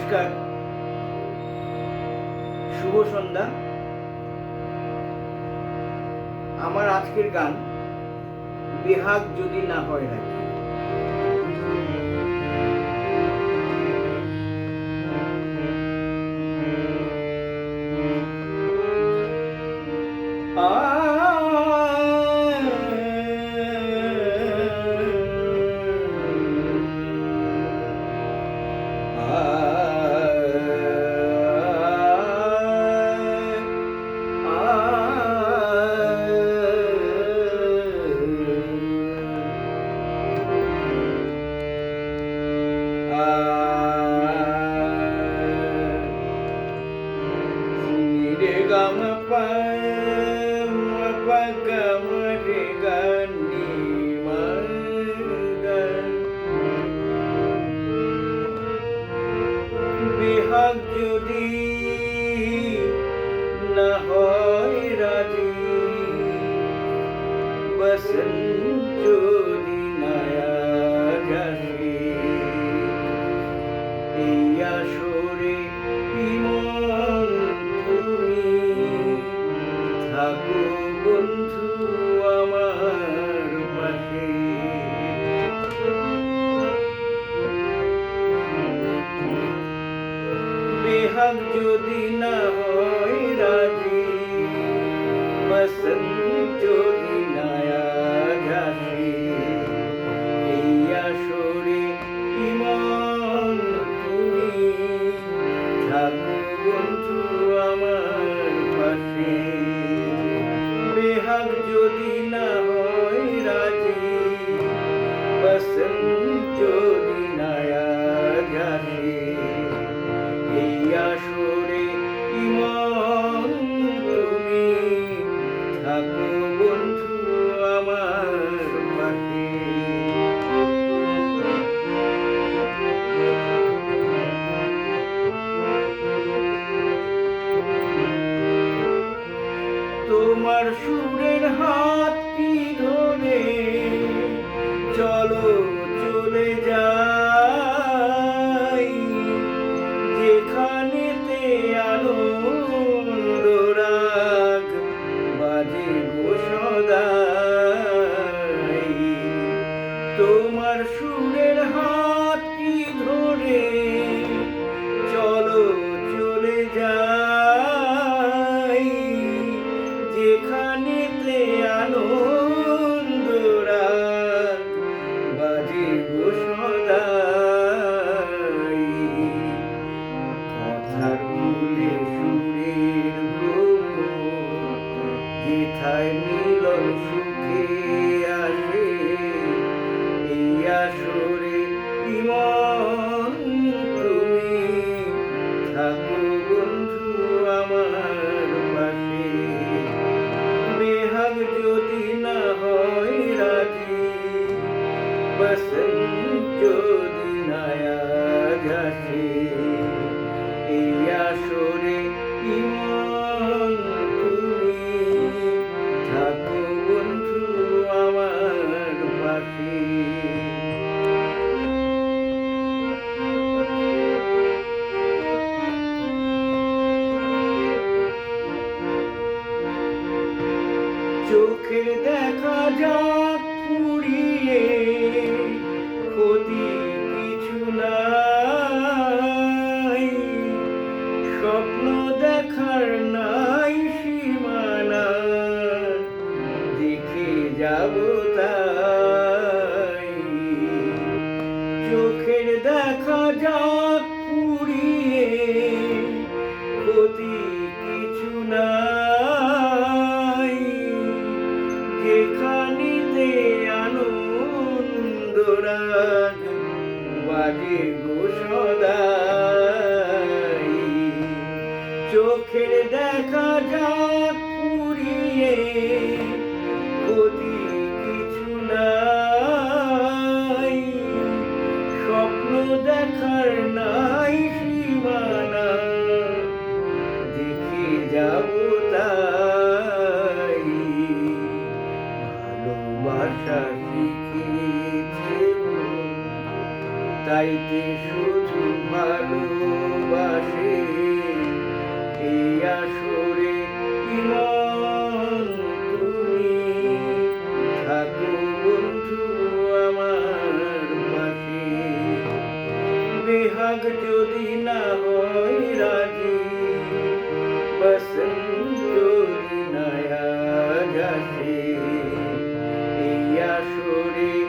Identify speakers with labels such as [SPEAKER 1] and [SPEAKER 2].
[SPEAKER 1] নমস্কার, শুভ সন্ধ্যা। আমার আজকের গান বেহাগ যদি না হয় রাখি। বেহাগ যদি না হয় রাজি, বসন্ত যদি নয়া যাসি, এই আসরে ইমন তুমি থাকো বন্ধু আমার পাশে। বেহাগ যদি না হয় রাজি, বসন্ত যদি নয়া যাসি, এই আসরে ইমন তুমি থাকো বন্ধু আমার পাশে। বেহাগ যদি না হয় রাজি, বসন্ত যদি নয়া যাসি, এই আসরে ইমন তুমি থাকো বন্ধু আমার পাশে। তোমার সুরের হাতটি ধরে চলো চলে যাই, যেখানেতে আনন্দ রাগ বাজে গো সদাই। তোমার সুরের হাতটি ধরে চলো চলে যাই, যেখানেতে আনন্দ রাগ বাজে গো সদাই। কথার ভুলে সুরের ভ্রমর, যেথায় মিলন সুখে আসে, এই আসরে ইমন তুমি থাকো বন্ধু আমার পাশে। বেহাগ যদি না হয় রাজি, বসন্ত যদি নয়া যাসি, এই আসরে ইমন তুমি থাকো বন্ধু আমার পাশে। চোখের দেখা যাক পুড়িয়ে, ক্ষতি কিছু নাই, স্বপ্ন দেখার নাই সীমানা, দেখে যাব তাই। চোখের দেখা যাক পুড়িয়ে, ক্ষতি কিছু নাই, যেখানেতে আনন্দ রাগ বাজে গো সদাই। চোখের দেখা যাক পুড়িয়ে, ক্ষতি কিছু নাই, স্বপ্ন দেখার নাই সীমানা, দেখে যাব তাই। ভালোবাসা শিখেছে গাইতে শুধু ভালোবাসে এই আসরে ইমন তুমি থাকো বন্ধু আমার পাশে বেহাগ যদি না হয় রাজি বসন্ত যদি না আসে এই আসরে